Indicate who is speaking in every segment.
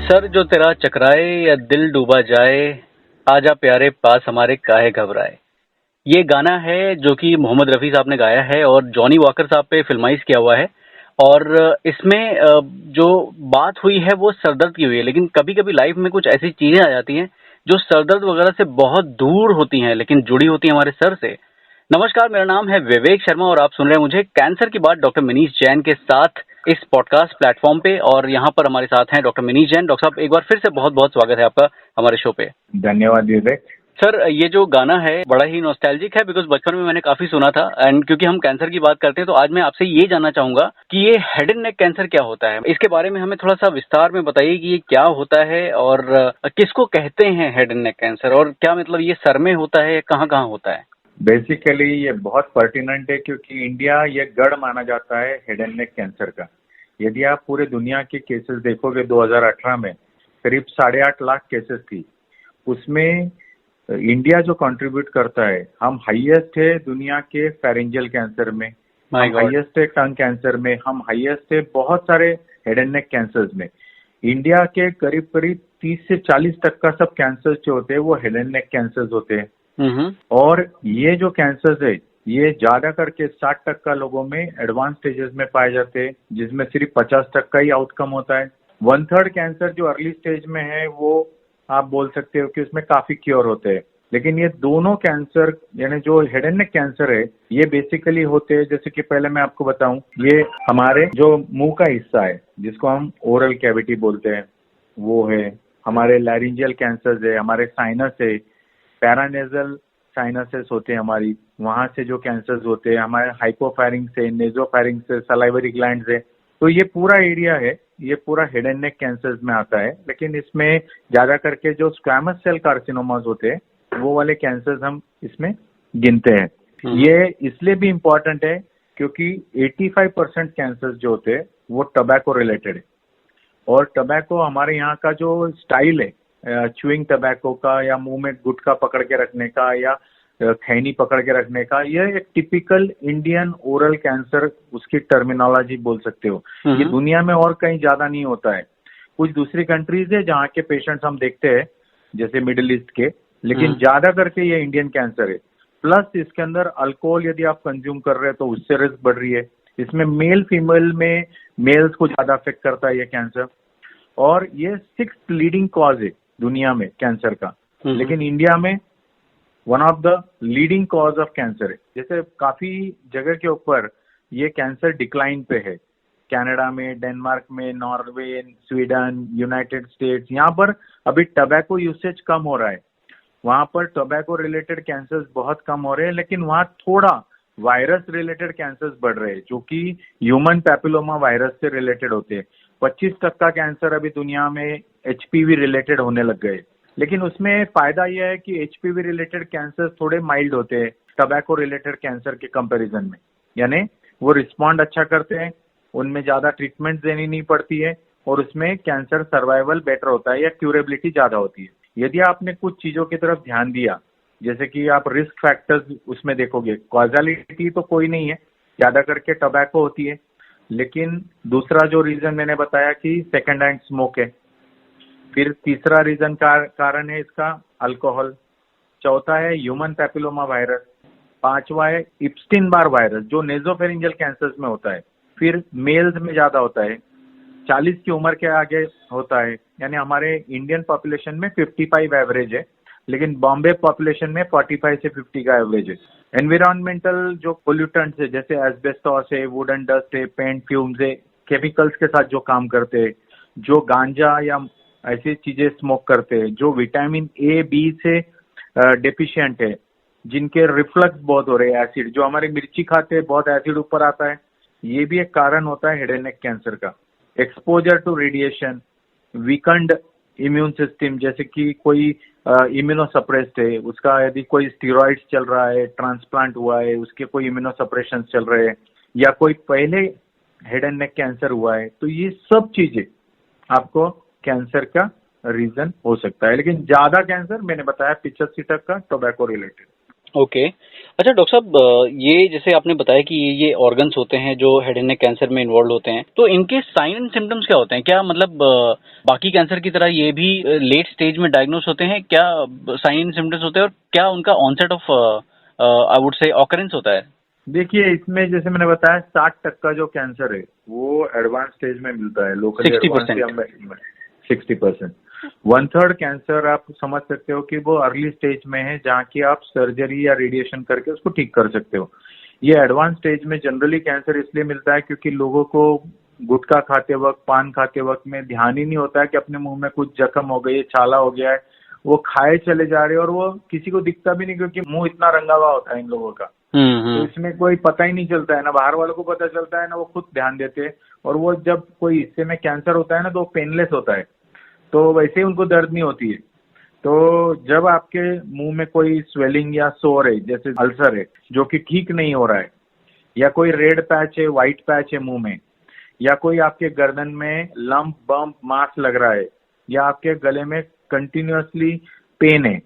Speaker 1: Sir जो तेरा चकराए या दिल डूबा जाए, आजा प्यारे पास हमारे काहे घबराए। ये गाना है जो कि मोहम्मद रफ़ी साहब ने गाया है और जॉनी वॉकर साहब पे फिल्माइज किया हुआ है। और इसमें जो बात हुई है वो सरदर्द की हुई है, लेकिन कभी कभी लाइफ में कुछ ऐसी चीजें आ जाती हैं जो सरदर्द वगैरह से बहुत दूर होती हैं लेकिन जुड़ी होती हैं हमारे सर से। नमस्कार, मेरा नाम है विवेक शर्मा और आप सुन रहे हैं मुझे कैंसर की बात डॉक्टर मनीष जैन के साथ इस पॉडकास्ट प्लेटफॉर्म पे। और यहाँ पर हमारे साथ हैं डॉक्टर मनीष जैन। डॉक्टर साहब, एक बार फिर से बहुत बहुत स्वागत है आपका हमारे शो पे।
Speaker 2: धन्यवाद विवेक।
Speaker 1: सर, ये जो गाना है बड़ा ही नॉस्टैल्जिक है बिकॉज बचपन में मैंने काफी सुना था। एंड क्योंकि हम कैंसर की बात करते हैं तो आज मैं आपसे ये जानना चाहूंगा कि ये हेड एंड नेक कैंसर क्या होता है। इसके बारे में हमें थोड़ा सा विस्तार में बताइए कि ये क्या होता है और किसको कहते हैं हेड एंड नेक कैंसर, और क्या मतलब ये सर में होता है या कहाँ कहाँ होता है।
Speaker 2: बेसिकली ये बहुत पर्टिनेंट है क्योंकि इंडिया ये गढ़ माना जाता है हेड एंड नेक कैंसर का। यदि आप पूरे दुनिया के केसेस देखोगे 2018 में करीब 8.5 लाख केसेस थी, उसमें इंडिया जो कंट्रीब्यूट करता है, हम हाईएस्ट है दुनिया के फेरेंजियल कैंसर में, हम हाईएस्ट है टंग कैंसर में, हम हाईएस्ट है बहुत सारे हेड एंड नेक कैंसर्स में। इंडिया के करीब करीब 30 से 40% का सब कैंसर्स जो होते हैं वो हेड एंड नेक कैंसर्स होते हैं। और ये जो कैंसर्स है ये ज्यादा करके 60% लोगों में एडवांस स्टेजेस में पाए जाते हैं, जिसमें सिर्फ 50% ही आउटकम होता है। 1/3 कैंसर जो अर्ली स्टेज में है वो आप बोल सकते हो कि उसमें काफी क्योर होते हैं। लेकिन ये दोनों कैंसर यानी जो हेड एंड नेक कैंसर है ये बेसिकली होते हैं, जैसे कि पहले मैं आपको बताऊं, ये हमारे जो मुंह का हिस्सा है जिसको हम ओरल कैविटी बोलते हैं वो है, हमारे लैरिंजियल कैंसर्स है, हमारे साइनस है, पैरानेजल साइनसेस होते हैं हमारी, वहां से जो कैंसर्स होते हैं, हमारे हाइपोफैरिंग्स से, नेजोफैरिंग्स से, सलाइवरी ग्लैंड्स है। तो ये पूरा एरिया है, ये पूरा हेड एंड नेक कैंसर्स में आता है। लेकिन इसमें ज्यादा करके जो स्क्वैमस सेल कार्सिनोमास होते हैं वो वाले कैंसर्स हम इसमें गिनते हैं। ये इसलिए भी इम्पोर्टेंट है क्योंकि 85% कैंसर्स जो होते हैं वो टबैको रिलेटेड है। और टबैको हमारे यहाँ का जो स्टाइल है च्यूइंग टबैको का या मुंह में गुटखा पकड़ के रखने का या खैनी पकड़ के रखने का, यह एक टिपिकल इंडियन ओरल कैंसर उसकी टर्मिनोलॉजी बोल सकते हो। ये दुनिया में और कहीं ज्यादा नहीं होता है। कुछ दूसरी कंट्रीज है जहाँ के पेशेंट्स हम देखते हैं जैसे मिडिल ईस्ट के, लेकिन ज्यादा करके ये इंडियन कैंसर है। प्लस इसके अंदर अल्कोहल यदि आप कंज्यूम कर रहे हैं तो उससे रिस्क बढ़ रही है। इसमें मेल फीमेल में मेल्स को ज्यादा अफेक्ट करता है ये कैंसर। और ये 6th लीडिंग कॉज है दुनिया में कैंसर का, लेकिन इंडिया में one of the leading cause of cancer है। जैसे काफी जगह के ऊपर ये कैंसर डिक्लाइन पे है, कनाडा में, डेनमार्क में, नॉर्वे, स्वीडन, यूनाइटेड स्टेट्स, यहाँ पर अभी टबैको यूसेज कम हो रहा है। वहां पर टोबैको रिलेटेड कैंसर्स बहुत कम हो रहे हैं, लेकिन वहां थोड़ा वायरस रिलेटेड कैंसर्स बढ़ रहे हैं जो कि ह्यूमन पैपिलोमा वायरस से रिलेटेड होते हैं। 25% कैंसर अभी दुनिया में एचपीवी रिलेटेड होने लग गए। लेकिन उसमें फायदा यह है कि एचपीवी रिलेटेड कैंसर थोड़े माइल्ड होते हैं टबैको रिलेटेड कैंसर के कंपैरिजन में, यानी वो रिस्पॉन्ड अच्छा करते हैं, उनमें ज्यादा ट्रीटमेंट देनी नहीं पड़ती है और उसमें कैंसर सर्वाइवल बेटर होता है या क्यूरेबिलिटी ज्यादा होती है। यदि आपने कुछ चीजों की तरफ ध्यान दिया, जैसे कि आप रिस्क फैक्टर्स उसमें देखोगे, कॉजलिटी तो कोई नहीं है, ज्यादा करके टबैको होती है। लेकिन दूसरा जो रीजन मैंने बताया कि सेकेंड हैंड स्मोक है, फिर तीसरा रीजन कारण है इसका अल्कोहल, चौथा है ह्यूमन पैपिलोमा वायरस, पांचवा है इप्स्टीन बार वायरस जो नेजोफेरिंजियल कैंसर्स में होता है, फिर मेल्स में ज्यादा होता है, 40 की उम्र के आगे होता है, यानी हमारे इंडियन पॉपुलेशन में 55 एवरेज है, लेकिन बॉम्बे पॉपुलेशन में 45 से 50 का एवरेज है। एनवायरमेंटल जो पोल्यूटेंट्स है जैसे एस्बेस्टॉस है, वुडन डस्ट है, पेंट फ्यूम्स है, केमिकल्स के साथ जो काम करते हैं, जो गांजा या ऐसी चीजें स्मोक करते हैं, जो विटामिन ए बी से डेफिशिएंट है, जिनके रिफ्लक्स बहुत हो रहे हैं, एसिड जो हमारी मिर्ची खाते हैं बहुत एसिड ऊपर आता है, ये भी एक कारण होता है हेड एंड नेक कैंसर का। Exposure to radiation, weakened immune system, जैसे कि कोई इम्यूनोसप्रेस्ड है, उसका यदि कोई स्टीरॉइड्स चल रहा है, ट्रांसप्लांट हुआ है, उसके कोई इम्यूनोसप्रेशन चल रहे हैं, या कोई पहले हेड एंड नेक कैंसर हुआ है, तो ये सब चीजें आपको कैंसर का रीजन हो सकता है। लेकिन ज्यादा कैंसर मैंने बताया 85% टोबैको रिलेटेड।
Speaker 1: ओके, अच्छा डॉक्टर साहब, ये जैसे आपने बताया कि ये ऑर्गन्स होते हैं जो हेड एंड नेक कैंसर में इन्वॉल्व होते हैं, तो इनके साइन एंड सिम्टम्स क्या होते हैं? क्या मतलब बाकी कैंसर की तरह ये भी लेट स्टेज में डायग्नोस होते हैं? क्या साइन एंड सिम्टम्स होते हैं और क्या उनका onset of I would say occurrence होता है?
Speaker 2: देखिए, इसमें जैसे मैंने बताया 60% का जो कैंसर है वो एडवांस स्टेज में मिलता है, लोकली एडवांस
Speaker 1: 60%।
Speaker 2: या 60%। 1/3 कैंसर आप समझ सकते हो कि वो अर्ली स्टेज में है, जहाँ की आप सर्जरी या रेडिएशन करके उसको ठीक कर सकते हो। ये एडवांस स्टेज में जनरली कैंसर इसलिए मिलता है क्योंकि लोगों को गुटखा खाते वक्त, पान खाते वक्त में ध्यान ही नहीं होता है कि अपने मुंह में कुछ जख्म हो गई है, छाला हो गया है, वो खाए चले जा रहे हैं और वो किसी को दिखता भी नहीं क्योंकि मुंह इतना रंगा हुआ होता है इन लोगों का। तो इसमें कोई पता ही नहीं चलता है, ना बाहर वालों को पता चलता है, ना वो खुद ध्यान देते हैं। और वो जब कोई हिस्से में कैंसर होता है ना, तो वो पेनलेस होता है, तो वैसे ही उनको दर्द नहीं होती है। तो जब आपके मुंह में कोई स्वेलिंग या सोर है, जैसे अल्सर है जो कि ठीक नहीं हो रहा है, या कोई रेड पैच है, व्हाइट पैच है मुंह में, या कोई आपके गर्दन में लंप बम्प मास लग रहा है, या आपके गले में कंटिन्यूअसली पेन है,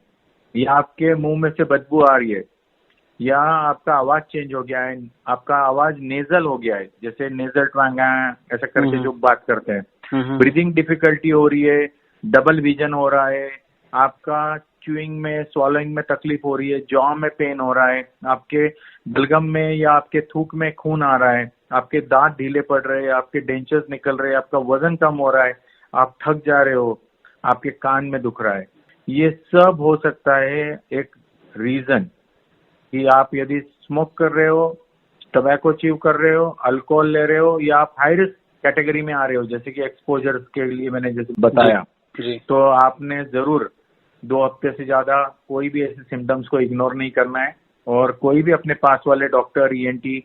Speaker 2: या आपके मुंह में से बदबू आ रही है, या आपका आवाज चेंज हो गया है, आपका आवाज नेजल हो गया है, जैसे नेजल ट्वांग ऐसा करके जो बात करते हैं, ब्रीदिंग डिफिकल्टी हो रही है, डबल विजन हो रहा है, आपका च्यूइंग में, स्वॉलोइंग में तकलीफ हो रही है, जॉ में पेन हो रहा है, आपके बलगम में या आपके थूक में खून आ रहा है, आपके दांत ढीले पड़ रहे हैं, आपके डेंचर्स निकल रहे हैं, आपका वजन कम हो रहा है, आप थक जा रहे हो, आपके कान में दुख रहा है, ये सब हो सकता है एक रीजन कि आप यदि स्मोक कर रहे हो, टबैको च्यू कर रहे हो, अल्कोहल ले रहे हो, या आप हाई रिस्क कैटेगरी में आ रहे हो, जैसे कि एक्सपोजर के लिए मैंने जैसे बताया
Speaker 1: जी।
Speaker 2: तो आपने जरूर 2 हफ्ते से ज्यादा कोई भी ऐसे सिम्टम्स को इग्नोर नहीं करना है, और कोई भी अपने पास वाले डॉक्टर, ईएनटी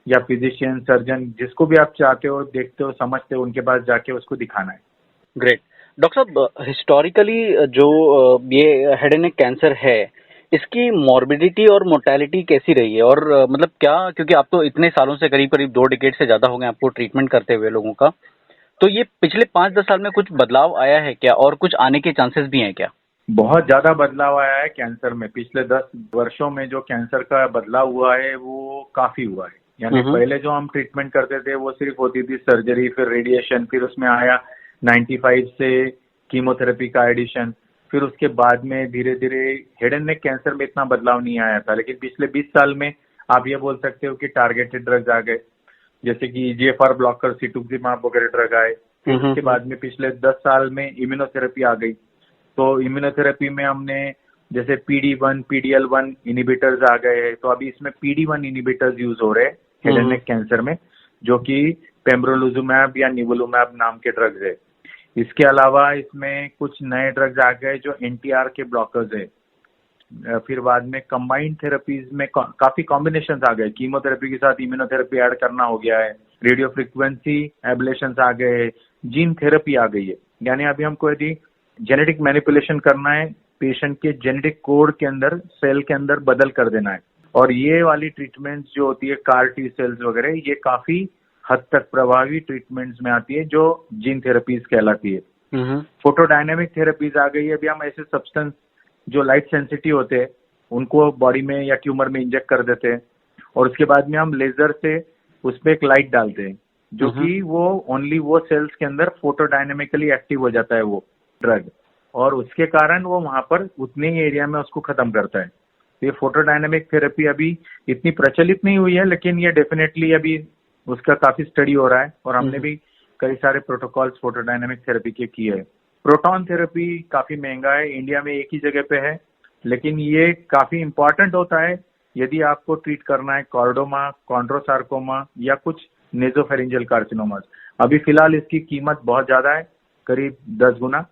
Speaker 2: या फिजिशियन, सर्जन, जिसको भी आप चाहते हो, देखते हो, समझते हो, उनके पास जाके उसको दिखाना है।
Speaker 1: ग्रेट। डॉक्टर साहब, हिस्टोरिकली जो ये हेड एंड नेक कैंसर है, इसकी मॉर्बिडिटी और मोर्टेलिटी कैसी रही है? और मतलब क्या, क्योंकि आप तो इतने सालों से, करीब करीब 2 डिकेड से ज्यादा हो गए आपको ट्रीटमेंट करते हुए लोगों का, तो ये पिछले 5-10 साल में कुछ बदलाव आया है क्या, और कुछ आने के चांसेस भी हैं क्या?
Speaker 2: बहुत ज्यादा बदलाव आया है कैंसर में। पिछले 10 वर्षों में जो कैंसर का बदलाव हुआ है वो काफी हुआ है। यानी पहले जो हम ट्रीटमेंट करते थे वो सिर्फ होती थी सर्जरी, फिर रेडिएशन, फिर उसमें आया 95 से कीमोथेरेपी का एडिशन, फिर उसके बाद में धीरे धीरे हेड एंड नेक कैंसर में इतना बदलाव नहीं आया था। लेकिन पिछले 20 साल में आप ये बोल सकते हो कि टारगेटेड ड्रग्स आ गए, जैसे कि EGFR ब्लॉकर, सिटुक्सिमाब वगैरह ड्रग आए। फिर उसके बाद में पिछले 10 साल में इम्यूनोथेरेपी आ गई। तो इम्यूनोथेरेपी में हमने जैसे PD-1, PDL-1 इनिबिटर्स आ गए हैं, तो अभी इसमें PD-1 इनिबिटर्स यूज हो रहे हैं हेड एंड नेक कैंसर में, जो कि पेम्ब्रोलुजुमैब या निवोलुमैब नाम के ड्रग्स है। इसके अलावा इसमें कुछ नए ड्रग्स आ गए जो NTR के ब्लॉकर्स है। फिर बाद में कंबाइंड थेरेपीज में काफी कॉम्बिनेशन आ गए, कीमोथेरेपी के साथ इम्यूनोथेरेपी ऐड करना हो गया है, रेडियो फ्रिक्वेंसी एब्लेशन आ गए, जीन थेरेपी आ गई है। यानी अभी हमको यदि जेनेटिक मैनिपुलेशन करना है, पेशेंट के जेनेटिक कोड के अंदर, सेल के अंदर बदल कर देना है। और ये वाली ट्रीटमेंट्स जो होती है CAR T सेल्स वगैरह, ये काफी हद तक प्रभावी ट्रीटमेंट्स में आती है जो जीन थेरेपीज कहलाती है। फोटोडायनेमिक थेरेपीज आ गई है। अभी हम ऐसे सब्सटेंस जो लाइट सेंसिटिव होते हैं उनको बॉडी में या ट्यूमर में इंजेक्ट कर देते हैं, और उसके बाद में हम लेजर से उस पर एक लाइट डालते हैं जो कि वो ओनली वो सेल्स के अंदर फोटोडायनेमिकली एक्टिव हो जाता है वो ड्रग, और उसके कारण वो वहां पर उतने ही एरिया में उसको खत्म करता है। ये फोटोडायनेमिक थेरेपी अभी इतनी प्रचलित नहीं हुई है, लेकिन ये डेफिनेटली अभी उसका काफी स्टडी हो रहा है, और हमने भी कई सारे प्रोटोकॉल्स फोटोडायनेमिक थेरेपी के किए हैं। प्रोटॉन थेरेपी काफी महंगा है, इंडिया में एक ही जगह पे है, लेकिन ये काफी इंपॉर्टेंट होता है यदि आपको ट्रीट करना है कॉर्डोमा, कॉन्ड्रोसार्कोमा या कुछ नेजोफेरिंजियल कार्सिनोमास। अभी फिलहाल इसकी कीमत बहुत ज्यादा है, करीब 10 गुना,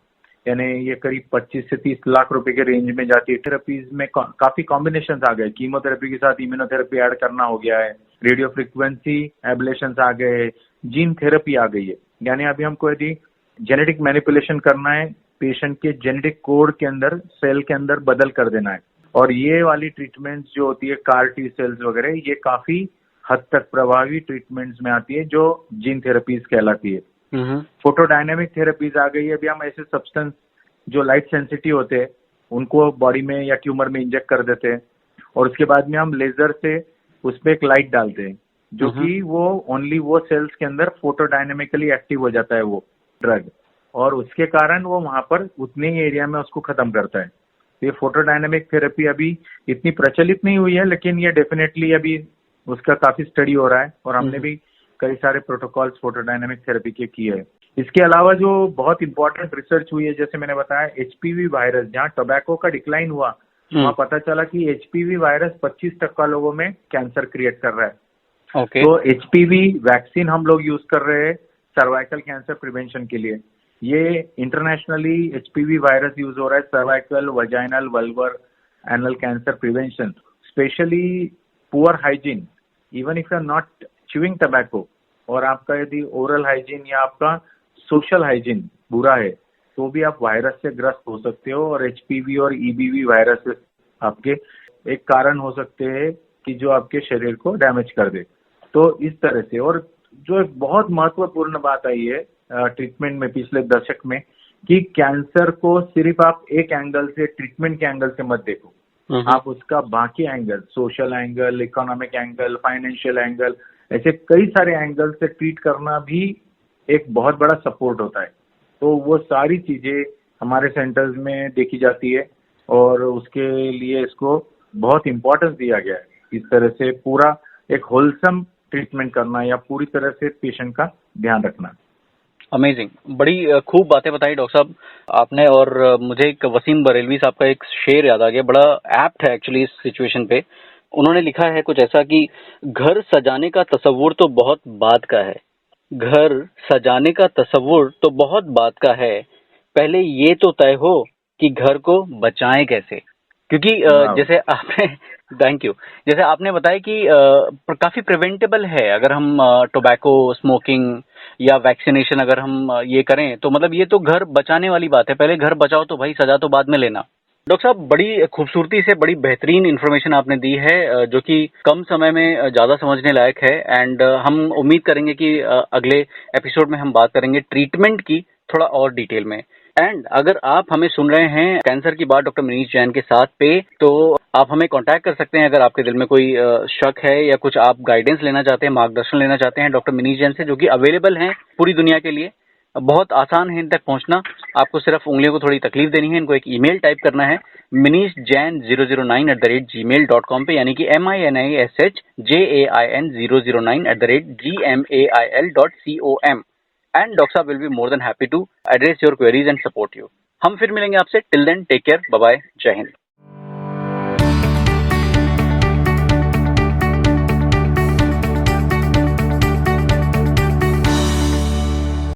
Speaker 2: यानी ये करीब 25 से 30 लाख रुपए के रेंज में जाती है। थेरेपीज में काफी कॉम्बिनेशन आ गए, कीमोथेरेपी के साथ इम्यूनोथेरेपी ऐड करना हो गया है, रेडियो फ्रिक्वेंसी एब्लेशन आ गए, जीन थेरेपी आ गई है। यानी अभी हमको यदि जेनेटिक मैनिपुलेशन करना है, पेशेंट के जेनेटिक कोड के अंदर, सेल के अंदर बदल कर देना है। और ये वाली ट्रीटमेंट्स जो होती है CAR T सेल्स वगैरह, ये काफी हद तक प्रभावी ट्रीटमेंट्स में आती है जो जीन थेरेपीज कहलाती है। फोटोडायनेमिक थेरेपीज आ गई है। अभी हम ऐसे सब्सटेंस जो लाइट सेंसिटिव होते हैं उनको बॉडी में या ट्यूमर में इंजेक्ट कर देते हैं, और उसके बाद में हम लेजर से उसपे एक लाइट डालते हैं जो कि वो ओनली वो सेल्स के अंदर फोटोडायनेमिकली एक्टिव हो जाता है वो ड्रग, और उसके कारण वो वहां पर उतने ही एरिया में उसको खत्म करता है। ये फोटोडायनेमिक थेरेपी अभी इतनी प्रचलित नहीं हुई है, लेकिन ये डेफिनेटली अभी उसका काफी स्टडी हो रहा है और हमने भी कई सारे प्रोटोकॉल्स फोटोडायनेमिक थेरेपी के किए हैं। इसके अलावा जो बहुत इंपॉर्टेंट रिसर्च हुई है, जैसे मैंने बताया एचपीवी वायरस, जहाँ टोबैको का डिक्लाइन हुआ वहाँ पता चला कि एचपीवी वायरस 25% लोगों में कैंसर क्रिएट कर रहा है। तो एचपीवी वैक्सीन हम लोग यूज कर रहे हैं सर्वाइकल कैंसर प्रिवेंशन के लिए। ये इंटरनेशनली एचपीवी वायरस यूज हो रहा है cervical, vaginal, vulvar, anal cancer prevention, especially poor hygiene, even if you are not chewing tobacco, और आपका यदि ओरल हाइजीन या आपका सोशल हाइजीन बुरा है तो भी आप वायरस से ग्रस्त हो सकते हो, और एचपीवी और ईबीवी वायरस आपके एक कारण हो सकते हैं कि जो आपके शरीर को डैमेज कर दे। तो इस तरह से, और जो एक बहुत महत्वपूर्ण बात आई है ट्रीटमेंट में पिछले दशक में, कि कैंसर को सिर्फ आप एक एंगल से, ट्रीटमेंट के एंगल से मत देखो, आप उसका बाकी angle, social angle, economic angle, financial angle, ऐसे कई सारे एंगल से ट्रीट करना भी एक बहुत बड़ा सपोर्ट होता है। तो वो सारी चीजें हमारे सेंटर्स में देखी जाती है और उसके लिए इसको बहुत इम्पोर्टेंस दिया गया है। इस तरह से पूरा एक होलसम ट्रीटमेंट करना या पूरी तरह से पेशेंट का ध्यान रखना।
Speaker 1: अमेजिंग, बड़ी खूब बातें बताई डॉक्टर साहब आपने। और मुझे एक वसीम बरेलवी साहब का एक शेर याद आ गया, बड़ा एप्ट है एक्चुअली इस सिचुएशन पे। उन्होंने लिखा है कुछ ऐसा कि घर सजाने का तसव्वुर तो बहुत बात का है, घर सजाने का तसव्वुर तो बहुत बात का है, पहले ये तो तय हो कि घर को बचाएं कैसे। क्योंकि जैसे आपने थैंक यू, जैसे आपने बताया कि काफी प्रिवेंटेबल है अगर हम टोबैको, स्मोकिंग या वैक्सीनेशन अगर हम ये करें तो मतलब ये तो घर बचाने वाली बात है। पहले घर बचाओ तो भाई सजा तो बाद में लेना। डॉक्टर साहब बड़ी खूबसूरती से बड़ी बेहतरीन इन्फॉर्मेशन आपने दी है जो कि कम समय में ज्यादा समझने लायक है। एंड हम उम्मीद करेंगे कि अगले एपिसोड में हम बात करेंगे ट्रीटमेंट की थोड़ा और डिटेल में। एंड अगर आप हमें सुन रहे हैं कैंसर की बात डॉक्टर मनीष जैन के साथ पे, तो आप हमें कांटेक्ट कर सकते हैं अगर आपके दिल में कोई शक है या कुछ आप गाइडेंस लेना चाहते हैं, मार्गदर्शन लेना चाहते हैं डॉक्टर मनीष जैन से, जो कि अवेलेबल हैं पूरी दुनिया के लिए। बहुत आसान है इन तक पहुंचना, आपको सिर्फ उंगलियों को थोड़ी तकलीफ देनी है। इनको एक ईमेल टाइप करना है manishjain009@gmail.com पे, यानी कि MINISHJAIN009@gmail.com, एंड डॉक्टर साहब will be more than happy to address your queries and support you. हम फिर मिलेंगे आपसे। Till then take care, bye bye, जय हिंद।